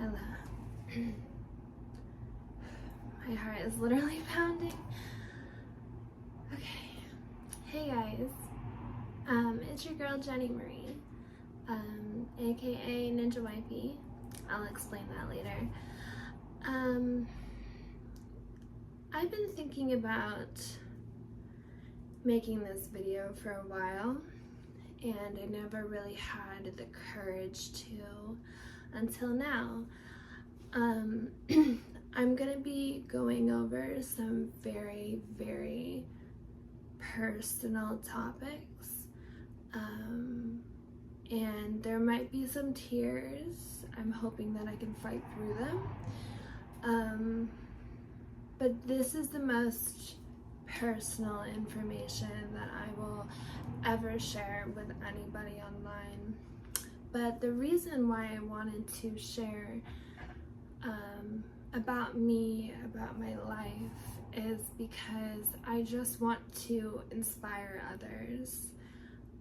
Hello. My heart is literally pounding. Okay. Hey guys. It's your girl Jenny Marie, aka Ninja Wifey. I'll explain that later. I've been thinking about making this video for a while, and I never really had the courage to until now. I'm gonna be going over some very, very personal topics, and there might be some tears. I'm hoping that I can fight through them, but this is the most personal information that I will ever share with anybody online. But the reason why I wanted to share about me, about my life, is because I just want to inspire others.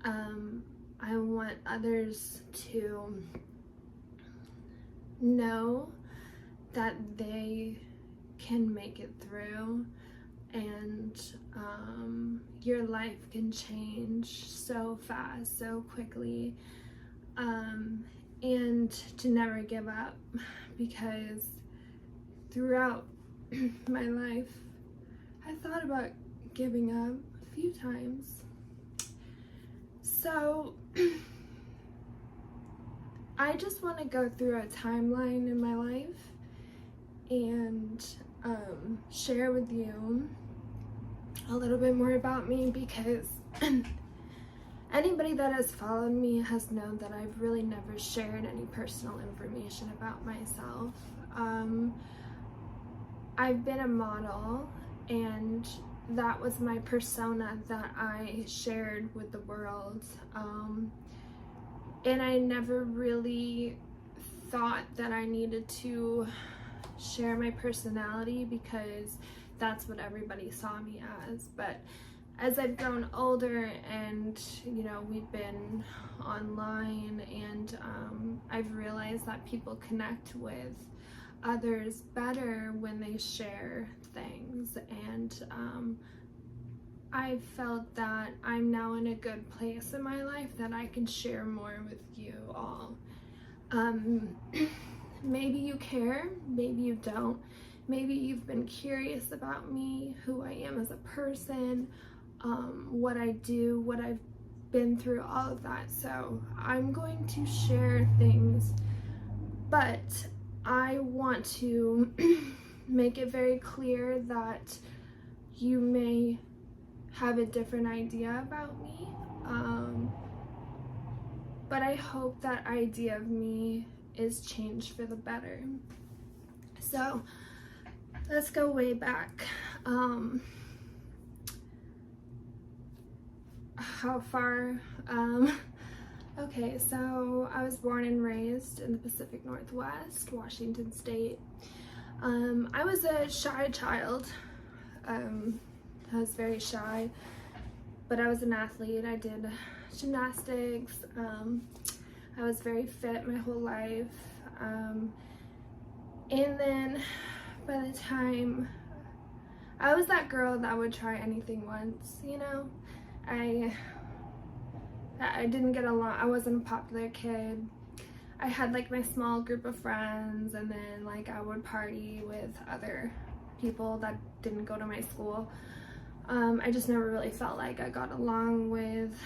I want others to know that they can make it through, and your life can change so fast, so quickly, and to never give up, because throughout my life I thought about giving up a few times. So I just want to go through a timeline in my life and share with you a little bit more about me, because anybody that has followed me has known that I've really never shared any personal information about myself. I've been a model, and that was my persona that I shared with the world, and I never really thought that I needed to share my personality because that's what everybody saw me as. But as I've grown older, and we've been online, and I've realized that people connect with others better when they share things, and I felt that I'm now in a good place in my life that I can share more with you all. Maybe you care, maybe you don't. Maybe you've been curious about me, who I am as a person, what I do, what I've been through, all of that. So I'm going to share things, but I want to make it very clear that you may have a different idea about me, but I hope that idea of me is changed for the better. So let's go way back. How far? Okay, so I was born and raised in the Pacific Northwest, Washington State. I was a shy child. I was very shy, but I was an athlete. I did gymnastics. I was very fit my whole life. And then by the time, I was that girl that would try anything once, I didn't get along. I wasn't a popular kid. I had like my small group of friends, and then like I would party with other people that didn't go to my school. I just never really felt like I got along with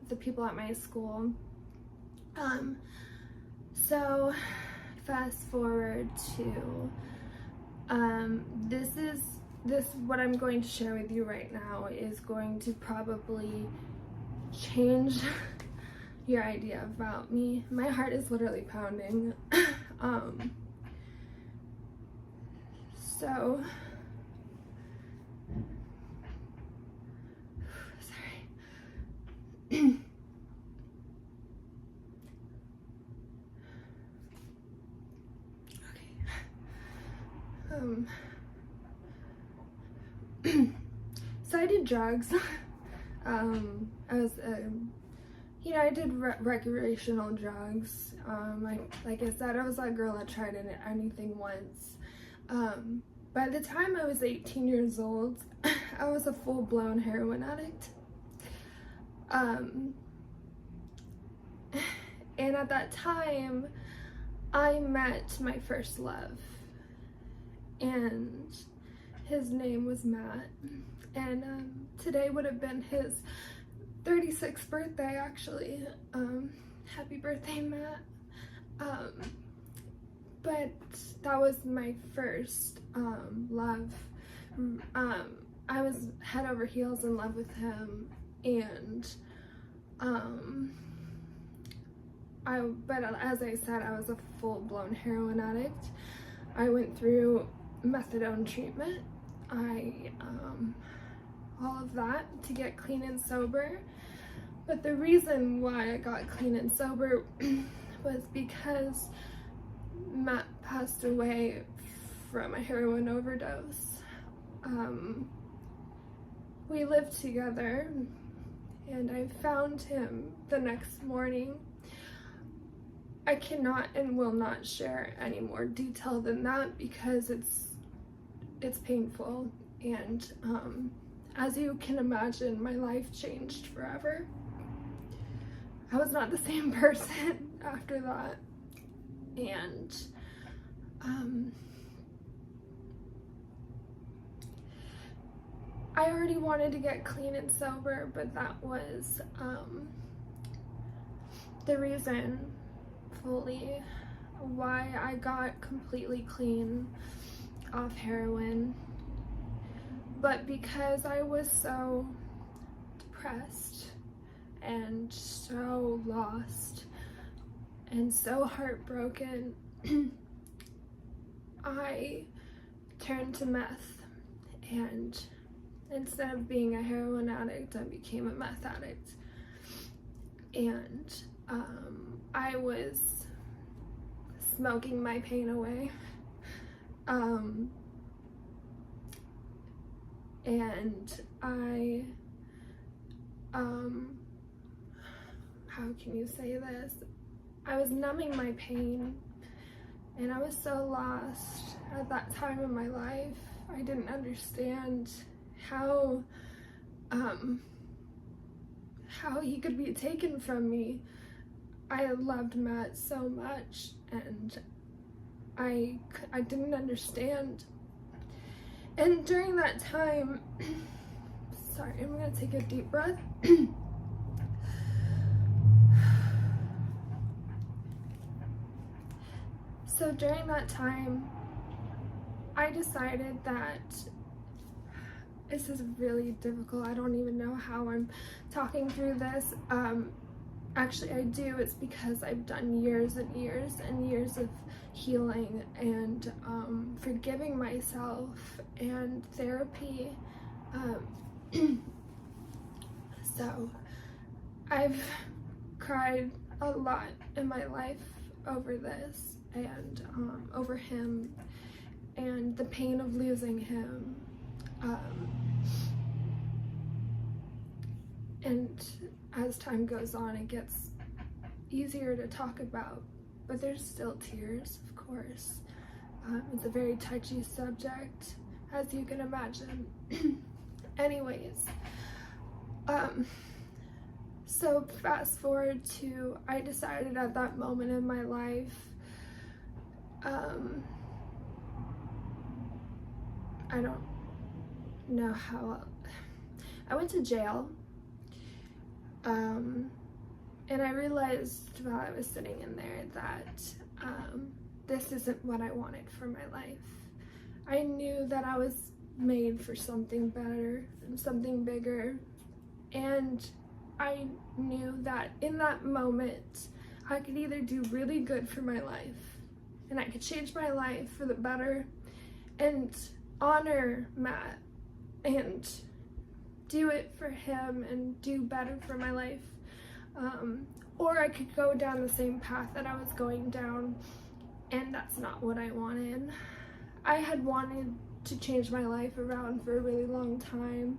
the people at my school. So fast forward to this what I'm going to share with you right now is going to probably change your idea about me. My heart is literally pounding. So sorry. So I did drugs. I was I did recreational drugs. Like I said, I was that girl that tried anything once. By the time I was 18 years old, I was a full-blown heroin addict. And at that time, I met my first love, and his name was Matt, and today would have been his 36th birthday, actually. Happy birthday, Matt. But that was my first love. I was head over heels in love with him, and but as I said, I was a full-blown heroin addict. I went through methadone treatment. All of that to get clean and sober. But the reason why I got clean and sober was because Matt passed away from a heroin overdose. We lived together, and I found him the next morning. I cannot and will not share any more detail than that because it's painful, and as you can imagine, my life changed forever. I was not the same person after that, and I already wanted to get clean and sober, but that was the reason fully why I got completely clean off heroin. But because I was so depressed and so lost and so heartbroken, I turned to meth, and instead of being a heroin addict, I became a meth addict. And I was smoking my pain away. And I, how can you say this? I was numbing my pain, and I was so lost at that time in my life. I didn't understand how he could be taken from me. I loved Matt so much, and I didn't understand. And during that time, sorry, I'm gonna take a deep breath. So during that time, I decided that this is really difficult. I don't even know how I'm talking through this. Actually, I do. It's because I've done years and years and years of healing and forgiving myself and therapy. So I've cried a lot in my life over this and over him and the pain of losing him. And as time goes on, it gets easier to talk about, but there's still tears, of course. It's a very touchy subject, as you can imagine. Anyways, so fast forward to, I decided at that moment in my life, I don't know how, I went to jail. And I realized while I was sitting in there that this isn't what I wanted for my life. I knew that I was made for something better and something bigger, and I knew that in that moment I could either do really good for my life and I could change my life for the better and honor Matt and do it for him and do better for my life, or I could go down the same path that I was going down, and that's not what I wanted. I had wanted to change my life around for a really long time,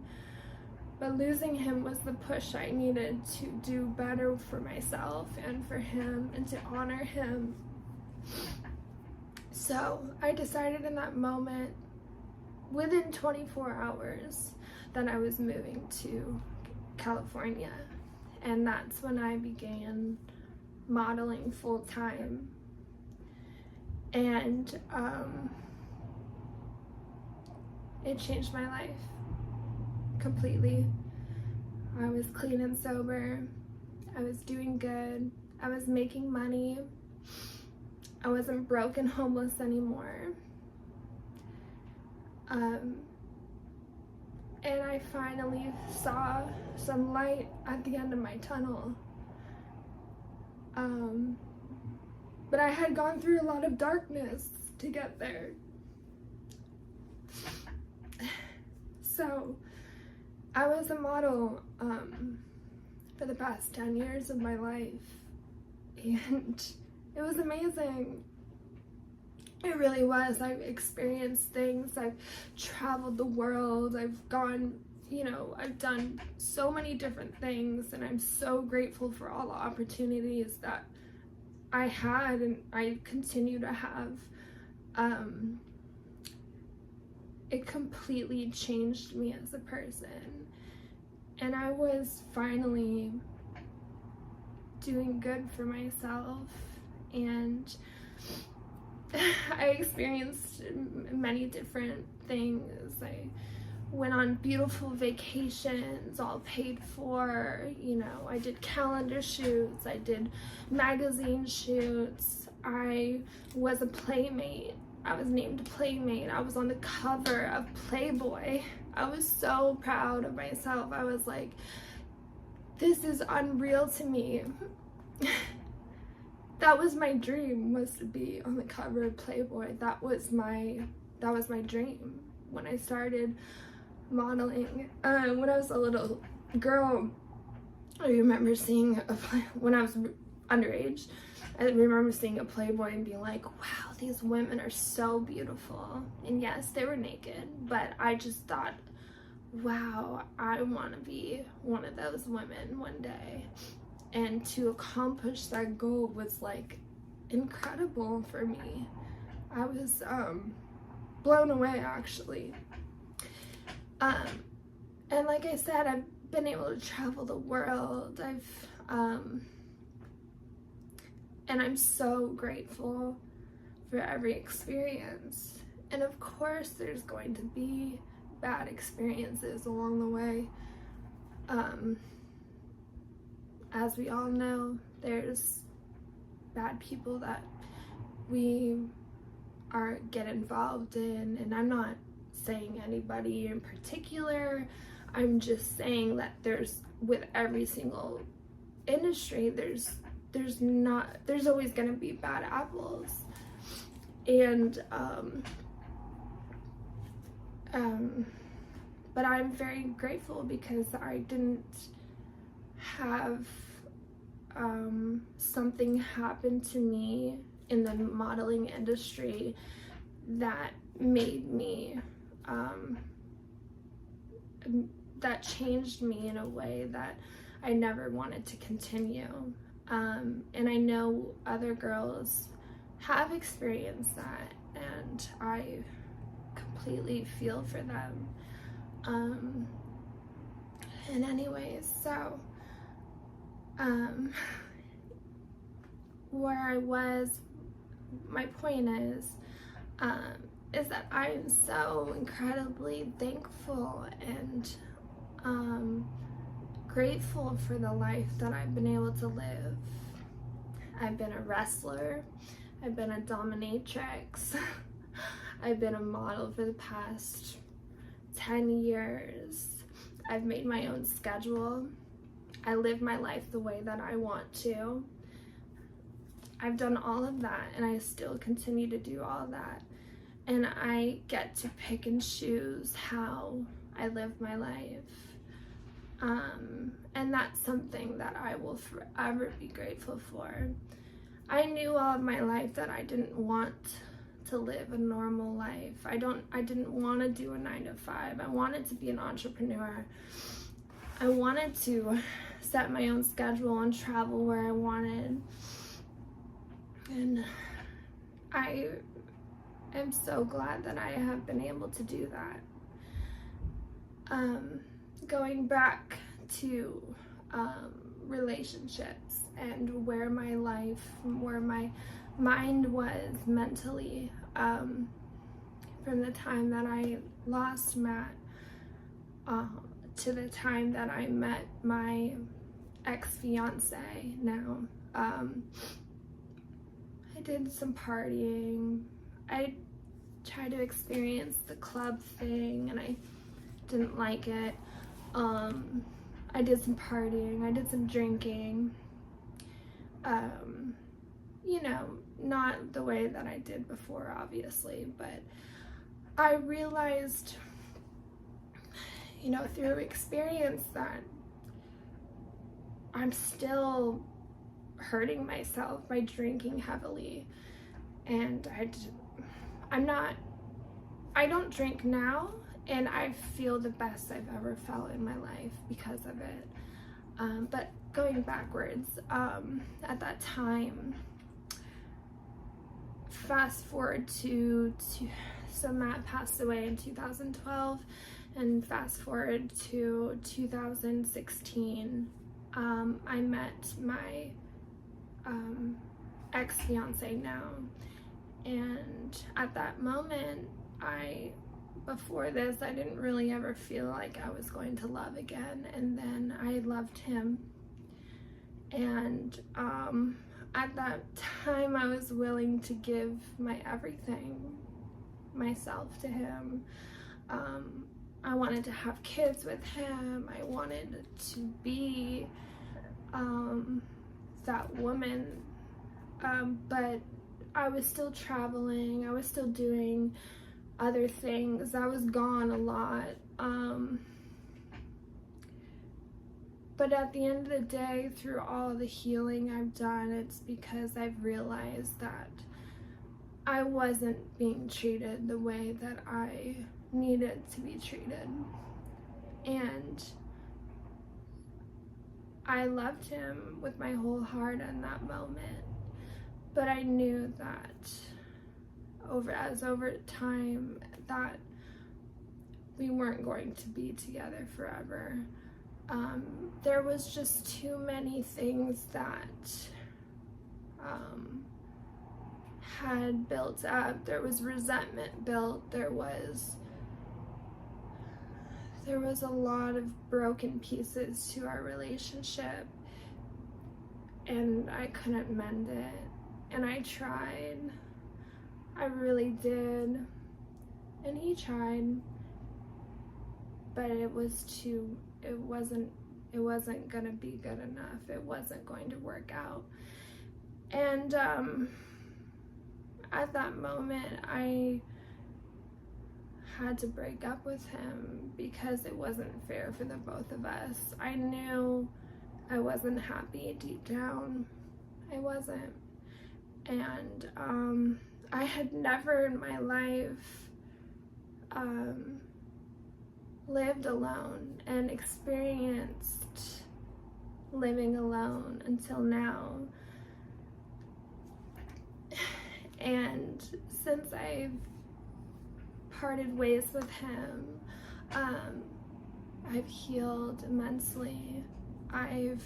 But losing him was the push I needed to do better for myself and for him and to honor him. So I decided in that moment, within 24 hours, that I was moving to California. And that's when I began modeling full time. And it changed my life completely. I was clean and sober. I was doing good. I was making money. I wasn't broke and homeless anymore. And I finally saw some light at the end of my tunnel. But I had gone through a lot of darkness to get there. So I was a model for the past 10 years of my life, and it was amazing. It really was. I've experienced things. I've traveled the world. I've gone, I've done so many different things, and I'm so grateful for all the opportunities that I had and I continue to have. It completely changed me as a person, and I was finally doing good for myself, and I experienced many different things. I went on beautiful vacations, all paid for. I did calendar shoots, I did magazine shoots, I was a Playmate. I was named Playmate. I was on the cover of Playboy. I was so proud of myself. I was like, this is unreal to me. That was my dream, was to be on the cover of Playboy. That was my dream when I started modeling. When I was a little girl, I remember seeing when I was underage, I remember seeing a Playboy and being like, wow, these women are so beautiful. And yes, they were naked, but I just thought, wow, I want to be one of those women one day. And to accomplish that goal was like incredible for me. I was blown away, actually. And like I said, I've been able to travel the world. And I'm so grateful for every experience. And of course, there's going to be bad experiences along the way. As we all know, there's bad people that we get involved in, and I'm not saying anybody in particular. I'm just saying that with every single industry, there's always going to be bad apples. And but I'm very grateful because I didn't have something happen to me in the modeling industry that made me that changed me in a way that I never wanted to continue. And I know other girls have experienced that, and I completely feel for them. And anyways, so where I was, my point is that I'm so incredibly thankful and grateful for the life that I've been able to live. I've been a wrestler, I've been a dominatrix, I've been a model for the past 10 years. I've made my own schedule. I live my life the way that I want to. I've done all of that, and I still continue to do all that. And I get to pick and choose how I live my life. And that's something that I will forever be grateful for. I knew all of my life that I didn't want to live a normal life. I didn't want to do a 9 to 5. I wanted to be an entrepreneur. I wanted to set my own schedule and travel where I wanted. And I am so glad that I have been able to do that. Going back to relationships and where my mind was mentally, from the time that I lost Matt to the time that I met my ex-fiance now. I did some partying. I tried to experience the club thing and I didn't like it. I did some partying, I did some drinking. You know, not the way that I did before, obviously, but I realized, you know, through experience that I'm still hurting myself by drinking heavily. And I don't drink now, and I feel the best I've ever felt in my life because of it. But going backwards, at that time, fast forward to so Matt passed away in 2012, and fast forward to 2016, I met my ex-fiance now. And at that moment, before this, I didn't really ever feel like I was going to love again, and then I loved him. And at that time, I was willing to give my everything, myself, to him. I wanted to have kids with him. I wanted to be that woman, but I was still traveling. I was still doing other things. I was gone a lot. But at the end of the day, through all the healing I've done, it's because I've realized that I wasn't being treated the way that I needed to be treated. And I loved him with my whole heart in that moment. But I knew that over time that we weren't going to be together forever. There was just too many things that had built up. There was resentment built. There was a lot of broken pieces to our relationship, and I couldn't mend it. And I tried. I really did. And he tried. But it wasn't gonna be good enough. It wasn't going to work out. And at that moment, I had to break up with him because it wasn't fair for the both of us. I knew I wasn't happy deep down. I wasn't. And I had never in my life lived alone and experienced living alone until now. And since I've parted ways with him, I've healed immensely. I've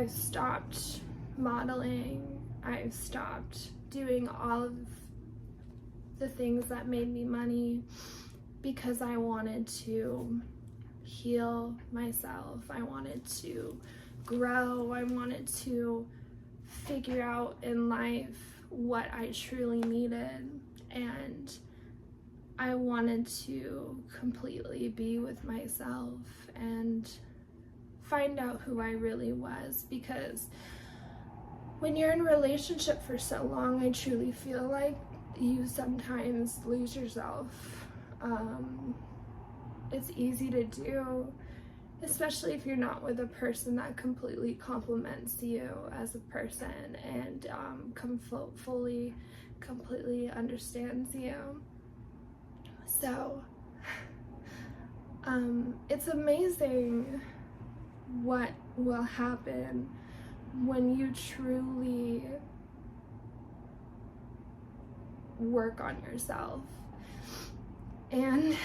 stopped modeling. I've stopped doing all of the things that made me money because I wanted to heal myself. I wanted to grow. I wanted to figure out in life what I truly needed, and I wanted to completely be with myself and find out who I really was, because when you're in a relationship for so long, I truly feel like you sometimes lose yourself. It's easy to do, especially if you're not with a person that completely complements you as a person and completely understands you. So It's amazing what will happen when you truly work on yourself. And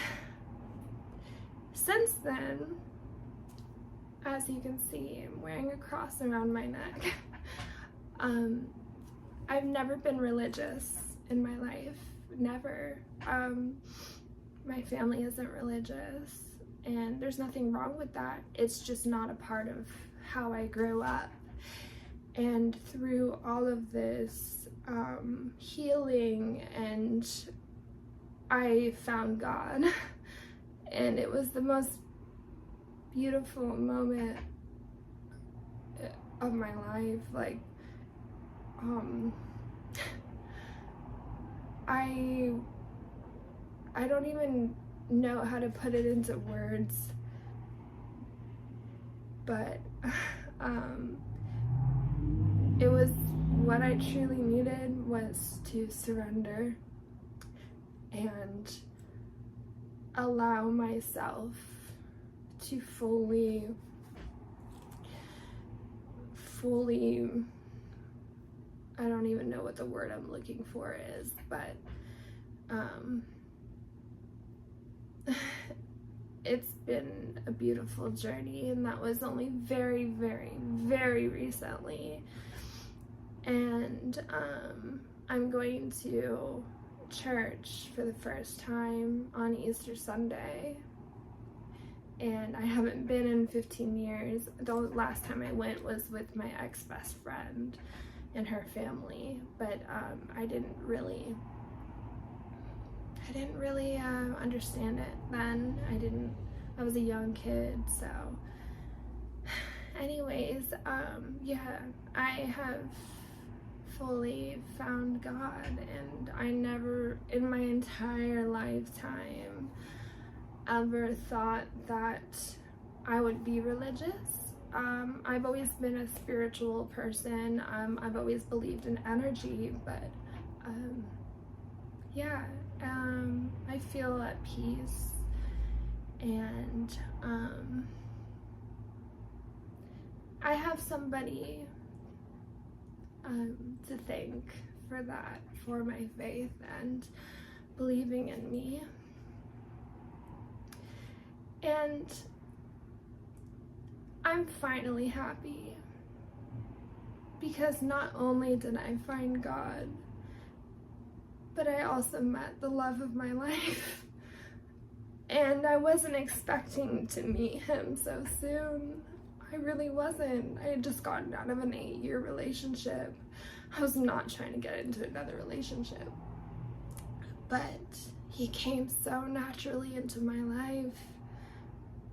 since then, as you can see, I'm wearing a cross around my neck. I've never been religious in my life, never. My family isn't religious, and there's nothing wrong with that. It's just not a part of how I grew up. And through all of this healing, and I found God, and it was the most beautiful moment of my life. Like, I don't even know how to put it into words, but it was what I truly needed, was to surrender and allow myself to fully, I don't even know what the word I'm looking for is, but it's been a beautiful journey, and that was only very, very, very recently. And I'm going to church for the first time on Easter Sunday, and I haven't been in 15 years. The last time I went was with my ex-best friend and her family, but I didn't really understand it then. I was a young kid, so anyways, yeah, I have fully found God, and I never in my entire lifetime ever thought that I would be religious. I've always been a spiritual person. I've always believed in energy, but yeah, I feel at peace, and I have somebody to thank for that, for my faith and believing in me. And I'm finally happy, because not only did I find God, but I also met the love of my life. And I wasn't expecting to meet him so soon. I really wasn't. I had just gotten out of an 8-year relationship. I was not trying to get into another relationship. But he came so naturally into my life.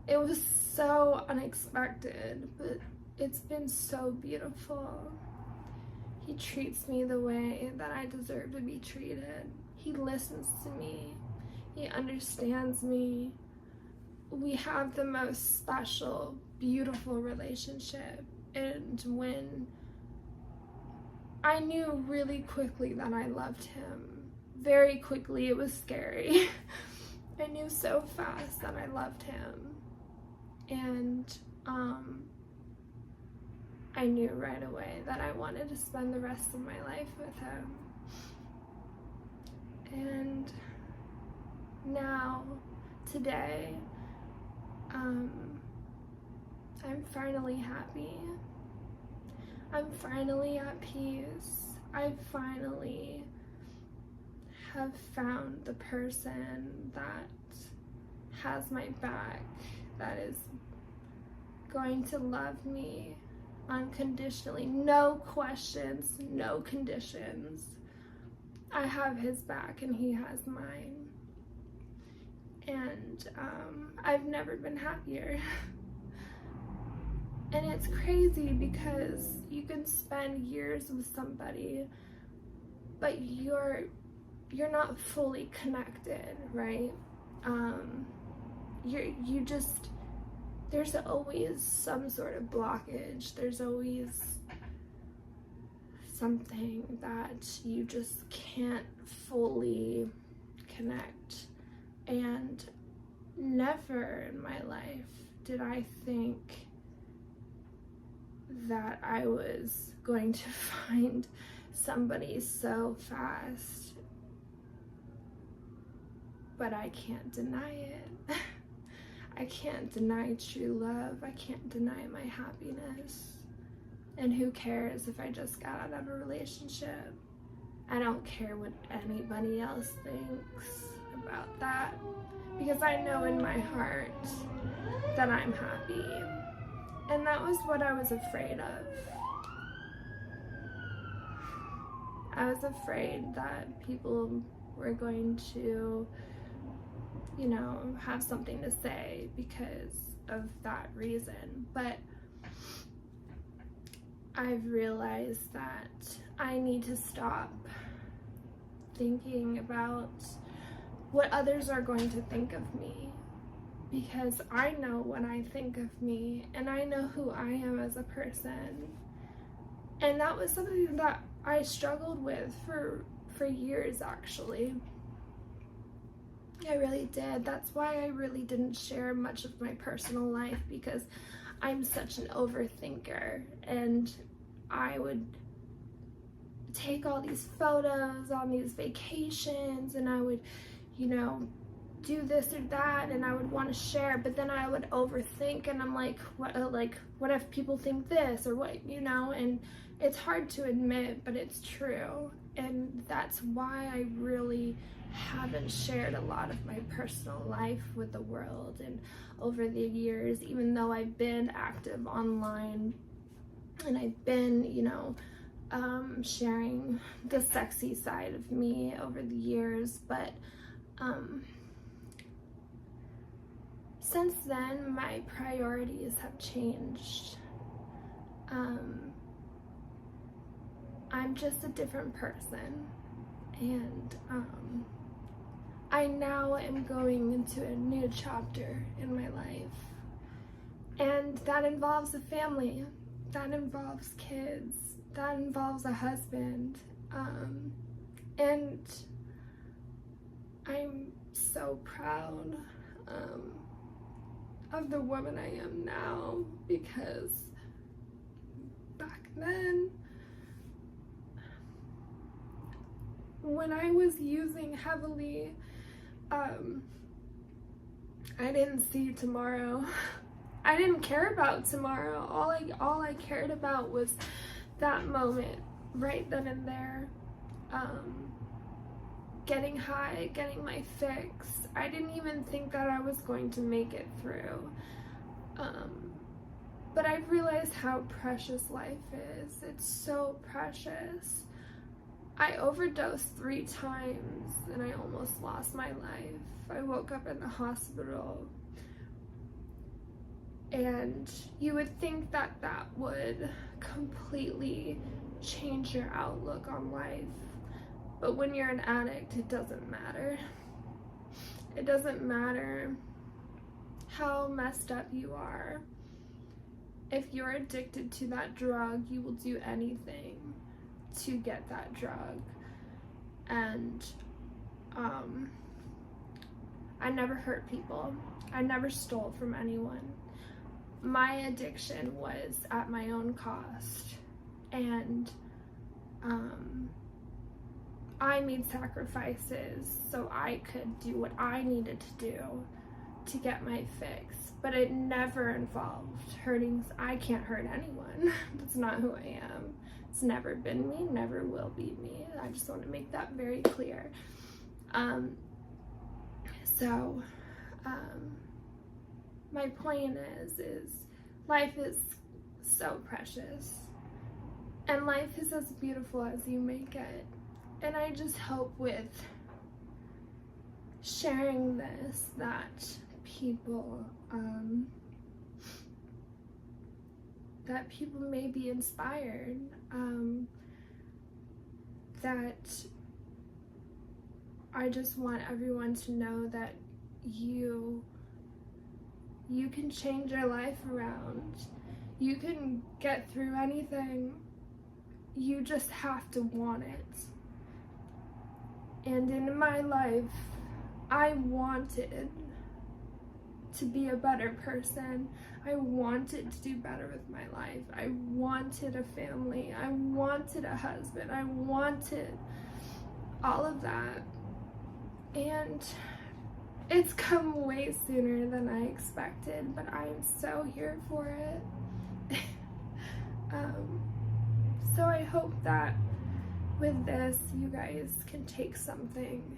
It was so unexpected, but it's been so beautiful. He treats me the way that I deserve to be treated. He listens to me. He understands me. We have the most special, beautiful relationship. And when I knew really quickly that I loved him, very quickly, it was scary. I knew so fast that I loved him. And I knew right away that I wanted to spend the rest of my life with him. And now, today, I'm finally happy. I'm finally at peace. I finally have found the person that has my back, that is going to love me unconditionally. No questions, no conditions. I have his back and he has mine. And I've never been happier. And it's crazy because you can spend years with somebody, but you're not fully connected, right? You just, there's always some sort of blockage. There's always something that you just can't fully connect. And never in my life did I think that I was going to find somebody so fast. But I can't deny it. I can't deny true love. I can't deny my happiness. And who cares if I just got out of a relationship? I don't care what anybody else thinks about that, because I know in my heart that I'm happy. And that was what I was afraid of. I was afraid that people were going to, you know, have something to say because of that reason. But I've realized that I need to stop thinking about what others are going to think of me, because I know what I think of me and I know who I am as a person. And that was something that I struggled with for years, actually. I really did. That's why I really didn't share much of my personal life, because I'm such an overthinker, and I would take all these photos on these vacations, and I would, you know, do this or that, and I would want to share, but then I would overthink, and I'm like, what if people think this, or what, you know? And it's hard to admit, but it's true. And that's why I really haven't shared a lot of my personal life with the world. And over the years, even though I've been active online and I've been, you know, sharing the sexy side of me over the years, but since then my priorities have changed. I'm just a different person, and I now am going into a new chapter in my life, and that involves a family, that involves kids, that involves a husband, and I'm so proud of the woman I am now, because back then, when I was using heavily, I didn't see tomorrow. I didn't care about tomorrow. All I cared about was that moment, right then and there. Getting high, getting my fix. I didn't even think that I was going to make it through. But I've realized how precious life is. It's so precious. I overdosed 3 times and I almost lost my life. I woke up in the hospital, and you would think that that would completely change your outlook on life. But when you're an addict, it doesn't matter. It doesn't matter how messed up you are. If you're addicted to that drug, you will do anything to get that drug. And I never hurt people. I never stole from anyone. My addiction was at my own cost, and I made sacrifices so I could do what I needed to do to get my fix, but it never involved hurting. I can't hurt anyone. That's not who I am. It's never been me, never will be me. I just want to make that very clear. My point is life is so precious, and life is as beautiful as you make it. And I just hope with sharing this that people may be inspired, that I just want everyone to know that you can change your life around. You can get through anything. You just have to want it. And in my life, I wanted to be a better person. I wanted to do better with my life. I wanted a family. I wanted a husband. I wanted all of that. And it's come way sooner than I expected, but I'm so here for it. So I hope that with this, you guys can take something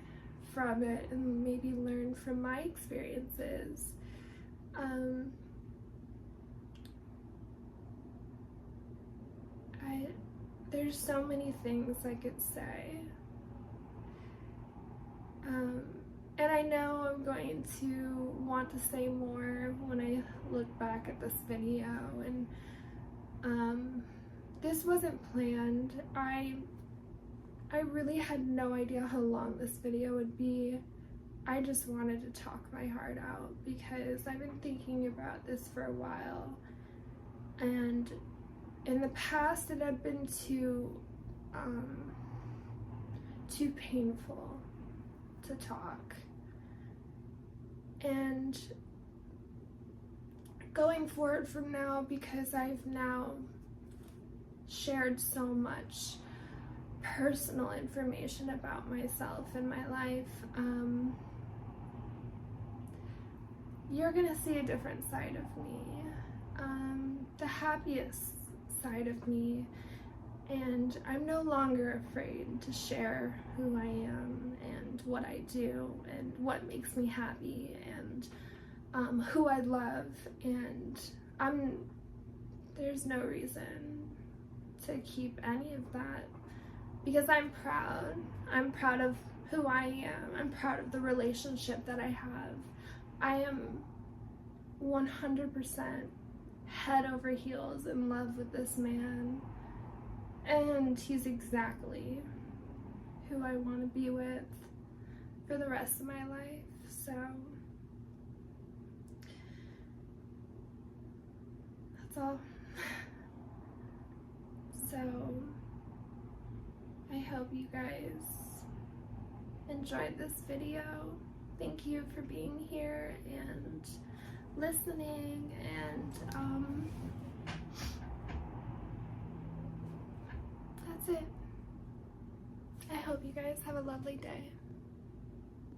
from it and maybe learn from my experiences. There's so many things I could say. And I know I'm going to want to say more when I look back at this video, and this wasn't planned. I really had no idea how long this video would be. I just wanted to talk my heart out because I've been thinking about this for a while, and in the past it had been too painful to talk. And going forward from now, because I've now shared so much personal information about myself and my life, you're gonna see a different side of me, the happiest side of me, and I'm no longer afraid to share who I am and what I do and what makes me happy and who I love, and there's no reason to keep any of that because I'm proud. I'm proud of who I am. I'm proud of the relationship that I have. I am 100% head over heels in love with this man, and he's exactly who I want to be with for the rest of my life. So that's all. So I hope you guys enjoyed this video. Thank you for being here and listening, and that's it. I hope you guys have a lovely day.